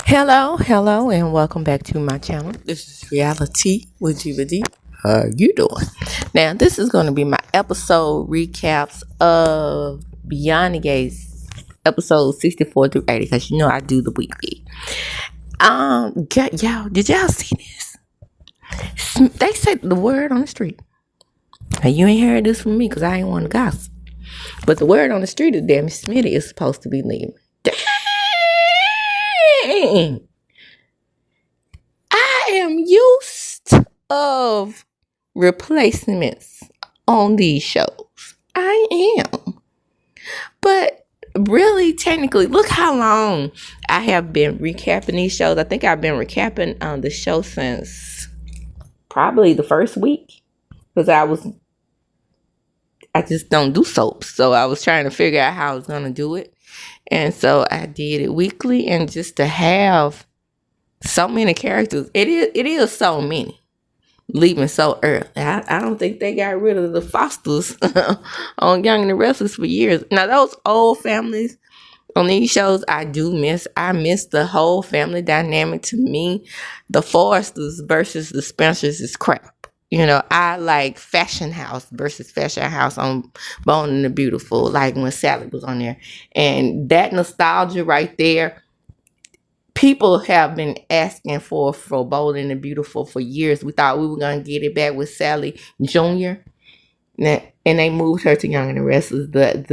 Hello, and welcome back to my channel. This is Reality with GBD. How you doing? Now, this is going to be my episode recaps of Beyond the Gates, episode 64 through 80, because I do the weekly. Y'all, did y'all see this? They said the word on the street. Now, you ain't heard this from me, because I ain't want to gossip. But the word on the street is that Miss Smitty is supposed to be leaving. Dang! I am used of replacements on these shows. I am. But really, technically, look how long I have been recapping these shows. I think I've been recapping the show since probably the first week. Because I just don't do soaps. So I was trying to figure out how I was going to do it. And so I did it weekly. And just to have so many characters, it is so many. Leaving so early. I don't think they got rid of the Fosters on Young and the Restless for years. Now, those old families on these shows, I do miss. I miss the whole family dynamic. To me, the Forsters versus the Spencers is crap. I like Fashion House versus Fashion House on Bone and the Beautiful, like when Sally was on there. And that nostalgia right there, people have been asking for Bold and the Beautiful for years. We thought we were going to get it back with Sally Jr. And they moved her to Young and the Restless. It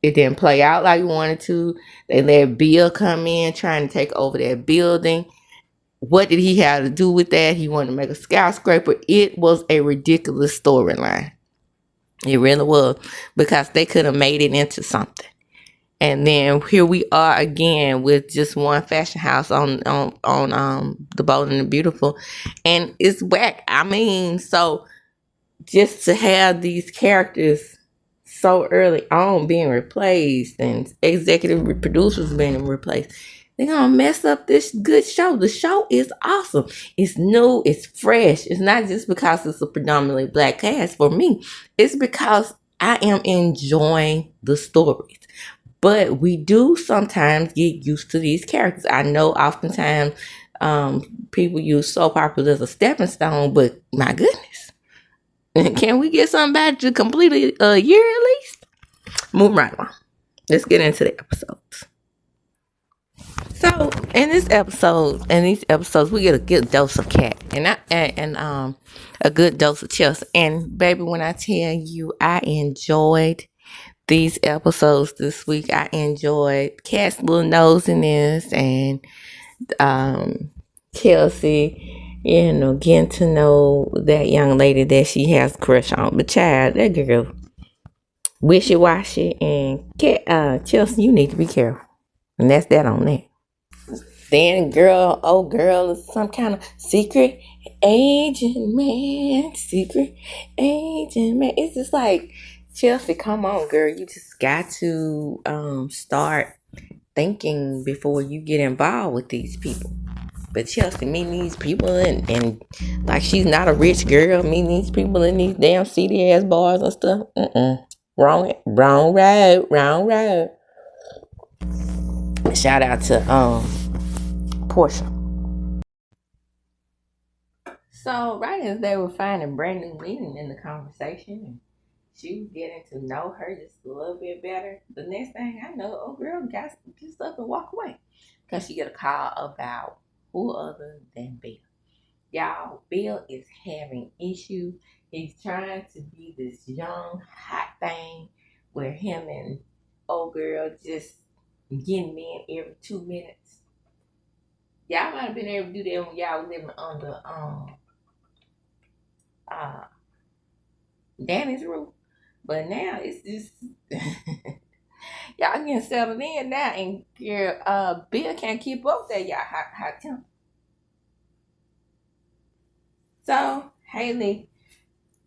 didn't play out like we wanted to. They let Bill come in trying to take over that building. What did he have to do with that? He wanted to make a skyscraper. It was a ridiculous storyline. It really was, because they could have made it into something. And then here we are again with just one fashion house on the Bold and the Beautiful, and it's whack. I mean, so just to have these characters so early on being replaced and executive producers being replaced, they're gonna mess up this good show. The show is awesome. It's new. It's fresh. It's not just because it's a predominantly black cast. For me, it's because I am enjoying the stories. But we do sometimes get used to these characters. I know oftentimes people use soap operas as a stepping stone, but my goodness. Can we get something back to complete a year at least? Moving right along. Let's get into the episodes. So in these episodes, we get a good dose of Cat and a good dose of Chelsea. And baby, when I tell you, I enjoyed these episodes this week. I enjoyed Cat's little nosiness and Chelsea, getting to know that young lady that she has a crush on. But child, that girl wishy-washy, and Chelsea, you need to be careful. And that's that on that. Then girl is some kind of secret agent man. It's just like, Chelsea, come on, girl. You just got to start thinking before you get involved with these people. But Chelsea, meeting these people and like she's not a rich girl, meeting these people in these damn seedy ass bars and stuff. Wrong road. Shout out to Portia. So right as they were finding brand new meaning in the conversation, she was getting to know her just a little bit better. The next thing I know, old girl got just up and walk away, because she get a call about who other than Bill. Y'all, Bill is having issues. He's trying to be this young hot thing where him and old girl just getting in every 2 minutes. Y'all might have been able to do that when y'all was living under Danny's roof. But now it's just y'all getting settled in now, and Bill can't keep up that y'all hot temper. So Hailey,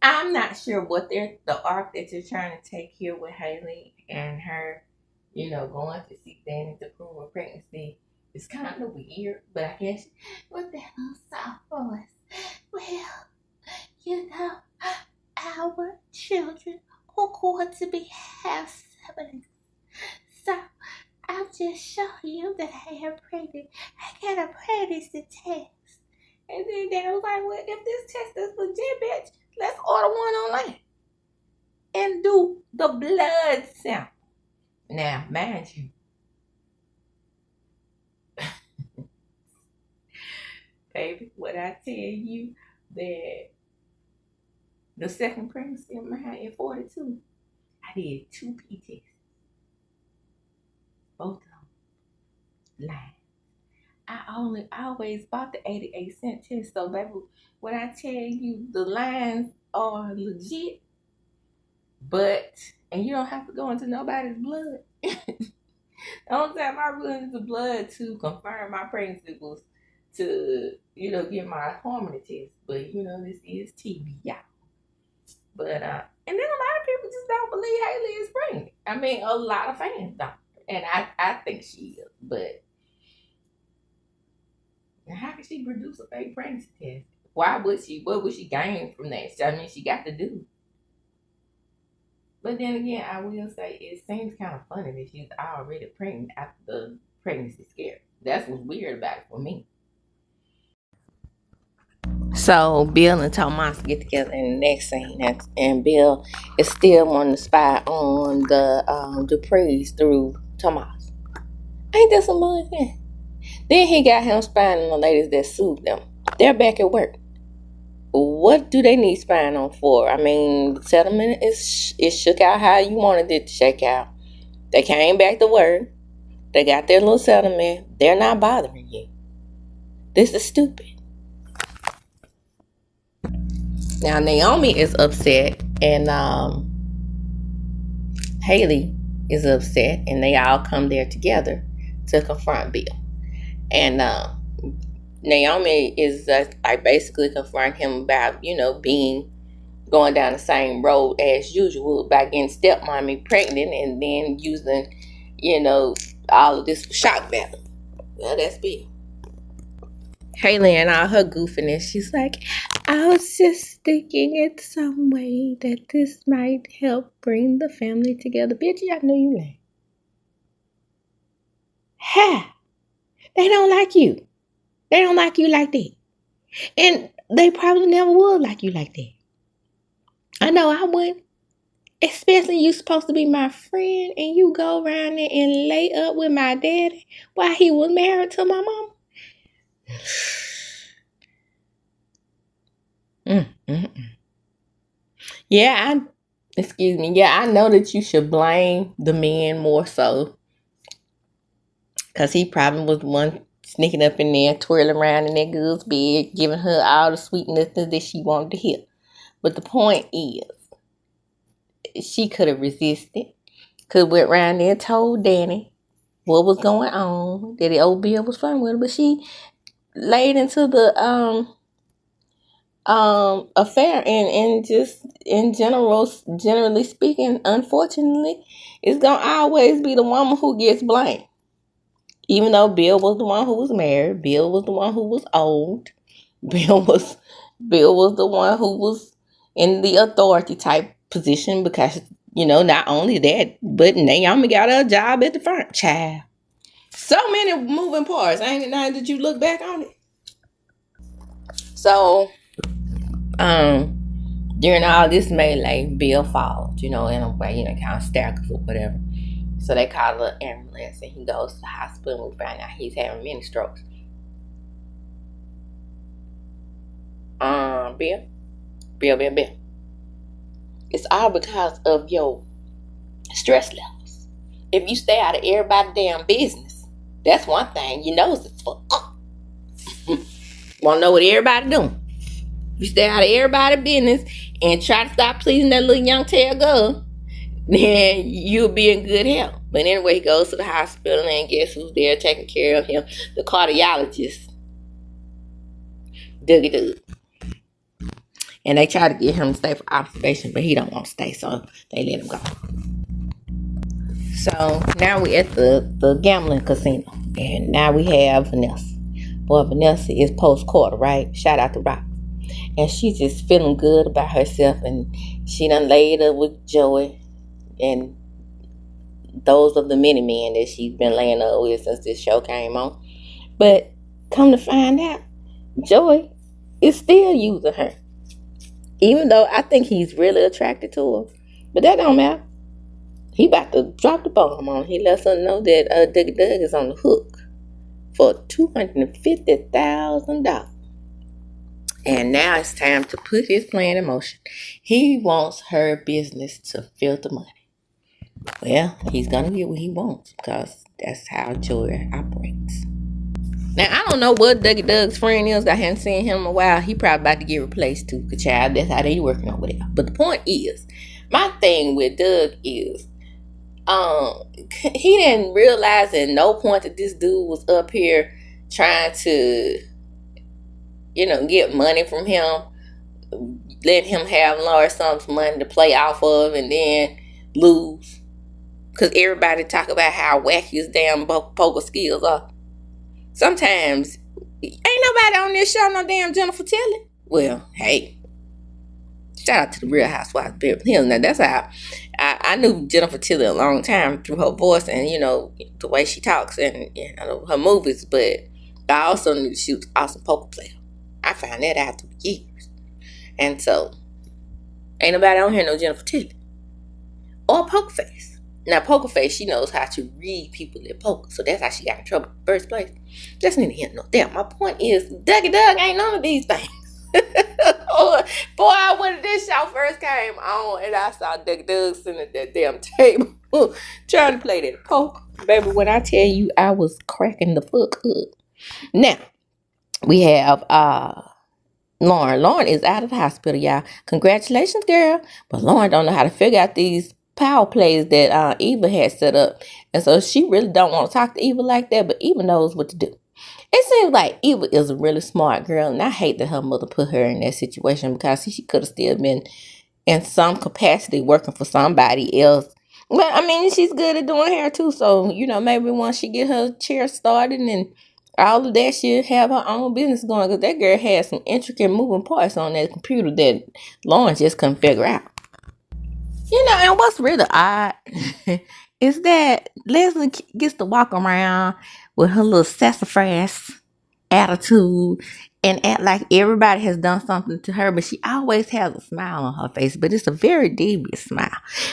I'm not sure what the arc that you're trying to take here with Hailey and her, going to see Danny to prove her pregnancy is kind of weird. But I guess with that little soft voice, well, our children are going to be half siblings. So I'm just show you that I am pregnant. I got a pregnancy test. And then Daddy was like, well, if this test is legit, bitch, let's order one online and do the blood sample. Now, mind you, baby, what I tell you, that the second pregnancy of mine at 42, I did 2 P tests. Both of them lying. I always bought the 88-cent test. So, baby, when I tell you the lines are legit, and you don't have to go into nobody's blood. The only time I went into blood to confirm my pregnancy was to, get my hormone test. But, this is TV, y'all. But, and then a lot of people just don't believe Hailey is pregnant. I mean, a lot of fans don't. And I think she is. But how can she produce a fake pregnancy test? Why would she? What would she gain from that? I mean, she got to do. But then again, I will say it seems kind of funny that she's already pregnant after the pregnancy scare. That's what's weird about it for me. So Bill and Tomas get together in the next scene, and Bill is still wanting to spy on the Duprees through Tomas. Ain't that some bullshit? Then he got him spying on the ladies that sued them. They're back at work. What do they need spying on for? I mean, the settlement is shook out how you wanted it to shake out. They came back to work. They got their little settlement. They're not bothering you. This is stupid. Now, Naomi is upset, and Hailey is upset, and they all come there together to confront Bill. And Naomi is basically confronting him about, going down the same road as usual by getting stepmommy pregnant and then using, all of this for shock value. Well, that's Bill. Hailey and all her goofiness, she's like, I was just thinking in some way that this might help bring the family together. Bitch, I know you ain't. Ha! They don't like you. They don't like you like that. And they probably never would like you like that. I know I wouldn't. Especially you supposed to be my friend and you go around there and lay up with my daddy while he was married to my mama. Yeah, I know that you should blame the men more so. Because he probably was the one sneaking up in there, twirling around in that girl's bed, giving her all the sweet nothings that she wanted to hear. But the point is, she could have resisted. Could have went around there and told Danny what was going on, that the old Bill was fun with her. But she laid into the affair, and just generally speaking, unfortunately, it's gonna always be the woman who gets blamed. Even though Bill was the one who was married, Bill was the one who was old, Bill was the one who was in the authority type position because, not only that, but Naomi got her a job at the firm. Child. So many moving parts. Ain't it nice that you look back on it? So, during all this melee, Bill falls, in a way, kind of staggers or whatever. So they call an ambulance and he goes to the hospital and we find out he's having many strokes. Bill. It's all because of your stress levels. If you stay out of everybody's damn business, that's one thing. Your nose is fucked up. Want to know what everybody doing? If you stay out of everybody's business and try to stop pleasing that little young tail girl, then you'll be in good health. But anyway, he goes to the hospital and guess who's there taking care of him? The cardiologist. Dougie Doug. And they try to get him to stay for observation, but he don't want to stay, so they let him go. So now we're at the gambling casino. And now we have Vanessa. Boy, Vanessa is post-quarter, right? Shout out to Rock. And she's just feeling good about herself. And she done laid up with Joey. And those of the many men that she's been laying up with since this show came on. But come to find out, Joey is still using her. Even though I think he's really attracted to her. But that don't matter. He about to drop the bomb on her. He lets her know that Dougie Doug is on the hook for $250,000. And now it's time to put his plan in motion. He wants her business to filter money. Well, he's going to get what he wants because that's how Joey operates. Now, I don't know what Dougie Doug's friend is. I haven't seen him in a while. He probably about to get replaced too. Cause child, that's how they working over there. But the point is, my thing with Doug is, he didn't realize at no point that this dude was up here trying to, get money from him, let him have large sums of money to play off of and then lose. Because everybody talk about how wacky his damn poker skills are. Sometimes, ain't nobody on this show no damn Jennifer Tilly. Well, hey, shout out to the Real Housewives of Beverly Hills. Now, that's how I knew Jennifer Tilly a long time through her voice and, the way she talks and her movies. But I also knew she was an awesome poker player. I found that out through the years. And so, ain't nobody on here no Jennifer Tilly. Or Poker Face. Now, Poker Face, she knows how to read people at poker. So that's how she got in trouble in the first place. Just need to hear no doubt. My point is, Dougie Doug ain't none of these things. Boy, when this show first came on and I saw Dougie Doug sitting at that damn table trying to play that poker. Baby, when I tell you I was cracking the fuck up. Now, we have Lauren. Lauren is out of the hospital, y'all. Congratulations, girl. But Lauren don't know how to figure out these power plays that Eva had set up. And so she really don't want to talk to Eva like that, but Eva knows what to do. It seems like Eva is a really smart girl, and I hate that her mother put her in that situation because she could have still been in some capacity working for somebody else. But, I mean, she's good at doing hair, too. So, maybe once she get her chair started and all of that, she'll have her own business going. Because that girl had some intricate moving parts on that computer that Lauren just couldn't figure out. And what's really odd is that Leslie gets to walk around with her little sassafras attitude and act like everybody has done something to her, but she always has a smile on her face, but it's a very devious smile.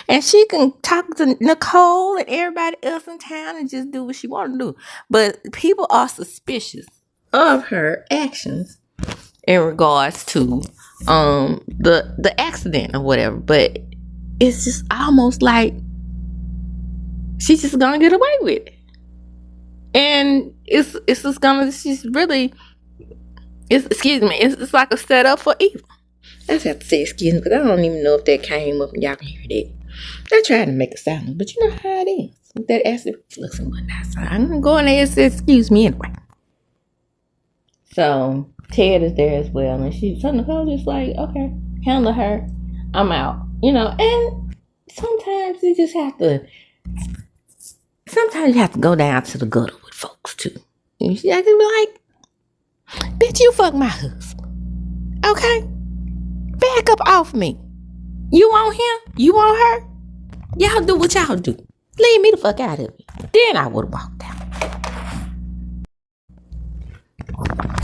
And she can talk to Nicole and everybody else in town and just do what she want to do. But people are suspicious of her actions in regards to the accident or whatever. But it's just almost like she's just gonna get away with it. And it's like a setup for evil. I just have to say excuse me because I don't even know if that came up and y'all can hear that. They're trying to make it sound, but you know how it is with that acid reflux and whatnot. So I'm gonna go in there and say excuse me anyway. So Ted is there as well, and she's just like, okay, handle her. I'm out. And sometimes you have to go down to the gutter with folks too. You have to be like, bitch, you fuck my husband. Okay? Back up off me. You want him? You want her? Y'all do what y'all do. Leave me the fuck out of it. Then I would have walked out.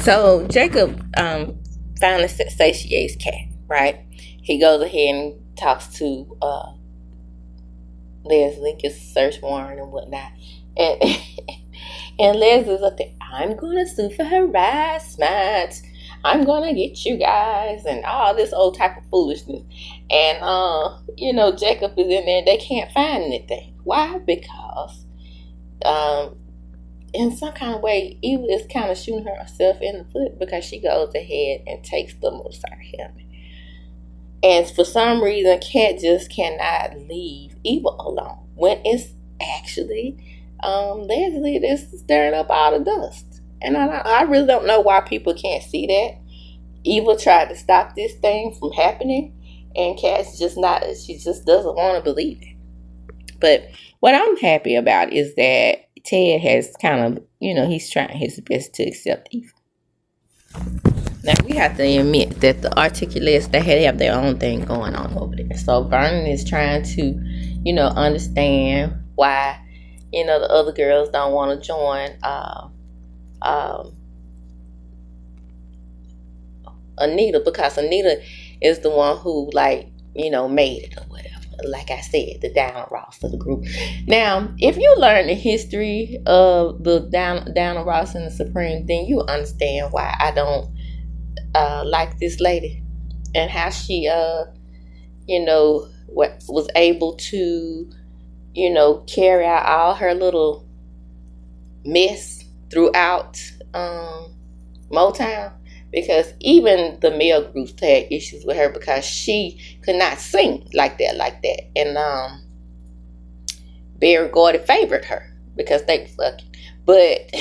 So Jacob finally satiates Kat, right? He goes ahead and talks to Leslie, gets a search warrant and whatnot. And Leslie's up there, I'm going to sue for harassment. I'm going to get you guys and all this old type of foolishness. And, Jacob is in there. They can't find anything. Why? Because in some kind of way, Eva is kind of shooting herself in the foot because she goes ahead and takes the motorcycle helmet. And for some reason, Kat just cannot leave Eva alone when it's actually Leslie that's stirring up all the dust. And I really don't know why people can't see that. Eva tried to stop this thing from happening, and Kat's just not. She just doesn't want to believe it. But what I'm happy about is that Ted has kind of, he's trying his best to accept Eva. Now, we have to admit that the Articulates, they have their own thing going on over there. So Vernon is trying to, understand why, you know, the other girls don't want to join um, Anita, because Anita is the one who, like, you know, made it or whatever. Like I said, the Diana Ross of the group. Now, if you learn the history of the Diana Ross and the Supreme, then you understand why I don't like this lady and how she, you know, was able to, you know, carry out all her little mess throughout Motown, because even the male groups had issues with her because she could not sing like that. And Barry Gordy favored her because they fucking. But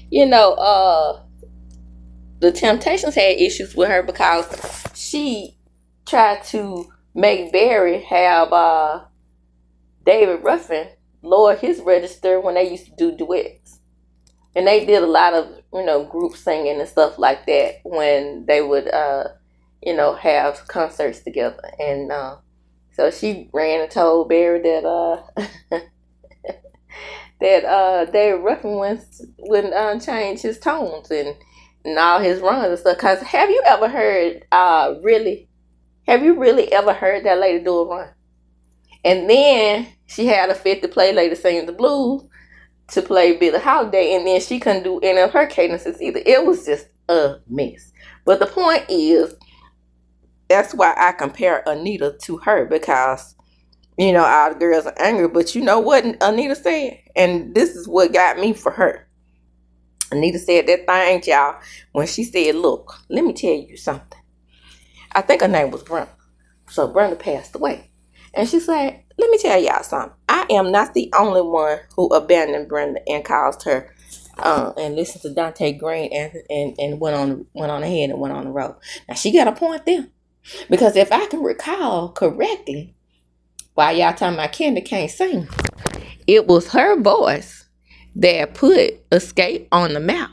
you know, the Temptations had issues with her because she tried to make Barry have David Ruffin lower his register when they used to do duets. And they did a lot of, you know, group singing and stuff like that when they would, you know, have concerts together. And so she ran and told Barry that that David Ruffin wouldn't change his tones and all his runs and stuff. Because have you ever heard, have you really ever heard that lady do a run? And then she had a fit to play Lady Singing the Blues, to play Billie Holiday, and then she couldn't do any of her cadences either. It was just a mess. But the point is, that's why I compare Anita to her, because, you know, all the girls are angry. But you know what Anita said? And this is what got me for her. Anita said that thing, y'all, when she said, look, let me tell you something. I think her name was Brenda. So Brenda passed away. And she said, let me tell y'all something. I am not the only one who abandoned Brenda and caused her and listened to Dante Green and went on ahead and went on the road. Now, she got a point there. Because if I can recall correctly, while y'all talking about Candy can't sing, it was her voice that put Escape on the map.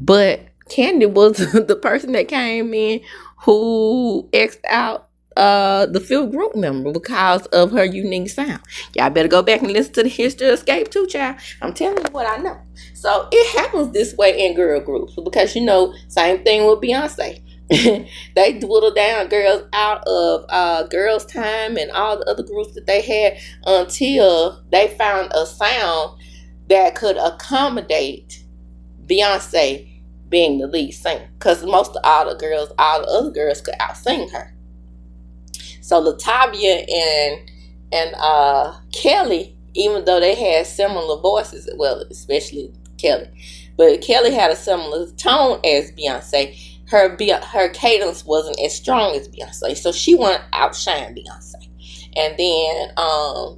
But Candy was the person that came in who X'd out the fifth group member because of her unique sound. Y'all better go back and listen to the history of Escape too, child. I'm telling you what I know. So it happens this way in girl groups because, you know, same thing with Beyonce. They dwindled down girls out of Girls Time and all the other groups that they had until they found a sound that could accommodate Beyonce being the lead singer, because most of all the other girls could out-sing her. So Latavia and Kelly, even though they had similar voices, well, especially Kelly, but Kelly had a similar tone as Beyonce. Her cadence wasn't as strong as Beyonce, so she wanted to outshine Beyonce. And then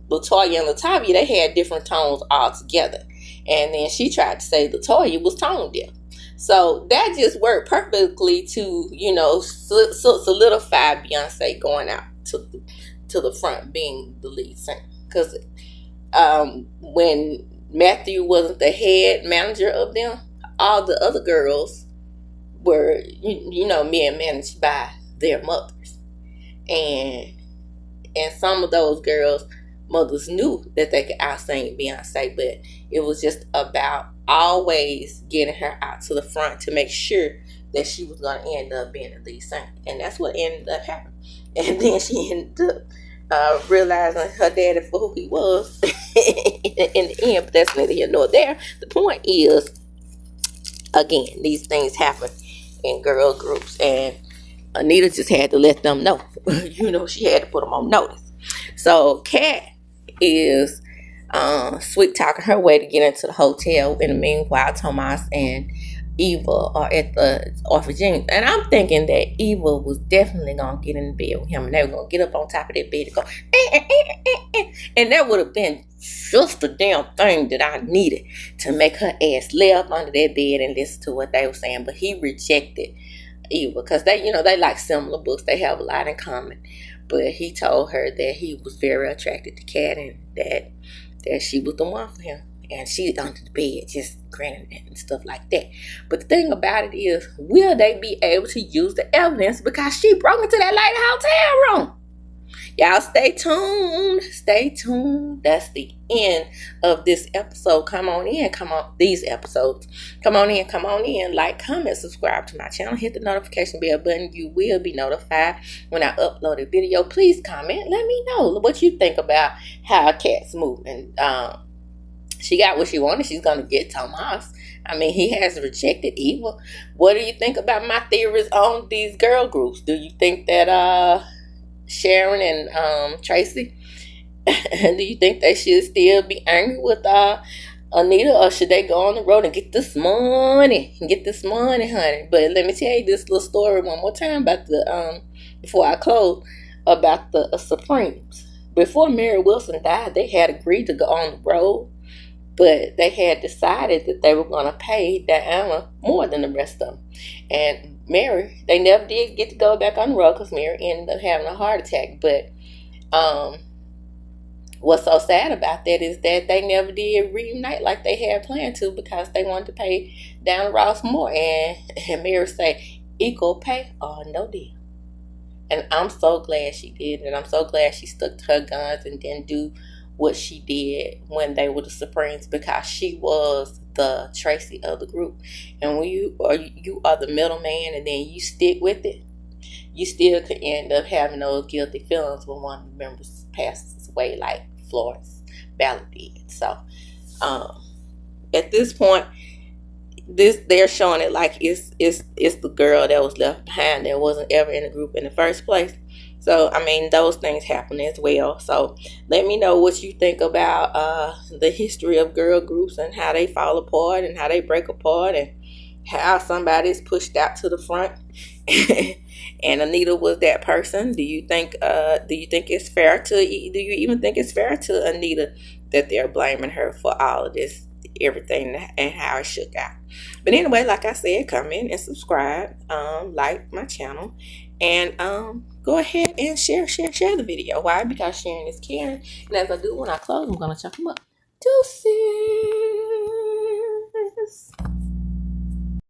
Latoya and Latavia, they had different tones altogether. And then she tried to say Latoya was tone deaf. So that just worked perfectly to, you know, solidify Beyonce going out to the front, being the lead singer. Because when Matthew wasn't the head manager of them, all the other girls were, you know, men managed by their mothers. And some of those girls' mothers knew that they could out-sing Beyonce, but it was just about always getting her out to the front to make sure that she was going to end up being the lead singer. And that's what ended up happening. And then she ended up realizing her daddy for who he was in the end, but that's neither here nor there. The point is, again, these things happen in girl groups, and Anita just had to let them know. You know, she had to put them on notice. So Kat is sweet talking her way to get into the hotel. In the meanwhile, Tomas and Eva are at the orphanage, and I'm thinking that Eva was definitely gonna get in bed with him, and they were gonna get up on top of that bed and go, and that would have been just the damn thing that I needed to make her ass lay up under that bed and listen to what they were saying. But he rejected Eva because they, you know, they like similar books, they have a lot in common. But he told her that he was very attracted to Kat and that she was the one for him. And she's under the bed just grinning and stuff like that. But the thing about it is, will they be able to use the evidence? Because she broke into that lady hotel room. Y'all stay tuned. Stay tuned. That's the end of this episode. Come on in. Come on. These episodes. Come on in. Come on in. Like, comment, subscribe to my channel. Hit the notification bell button. You will be notified when I upload a video. Please comment. Let me know what you think about how Cat's moving. She got what she wanted. She's going to get Tomas. I mean, he has rejected evil. What do you think about my theories on these girl groups? Do you think that Sharon and Tracy, do you think they should still be angry with Anita, or should they go on the road and get this money? Get this money, honey. But let me tell you this little story one more time about the before I close, about the Supremes. Before Mary Wilson died, they had agreed to go on the road, but they had decided that they were going to pay Diana more than the rest of them. And Mary, they never did get to go back on the road because Mary ended up having a heart attack. But what's so sad about that is that they never did reunite like they had planned to, because they wanted to pay Diana Ross more. And Mary said, equal pay or no deal. And I'm so glad she did. And I'm so glad she stuck to her guns and didn't do what she did when they were the Supremes, because she was the Tracy of the group. And when you are the middleman and then you stick with it, you still could end up having those guilty feelings when one of the members passes away, like Florence Ballard did. So at this point, they're showing it like it's the girl that was left behind that wasn't ever in the group in the first place. So, I mean, those things happen as well. So, let me know what you think about the history of girl groups and how they fall apart and how they break apart and how somebody's pushed out to the front. And Anita was that person. Do you think it's fair to? Do you even think it's fair to Anita that they're blaming her for all of this, everything, and how it shook out? But anyway, like I said, comment and subscribe, like my channel, and go ahead and share the video. Why? Because sharing is caring. And as I do when I close, I'm gonna chuck them up. Deuces.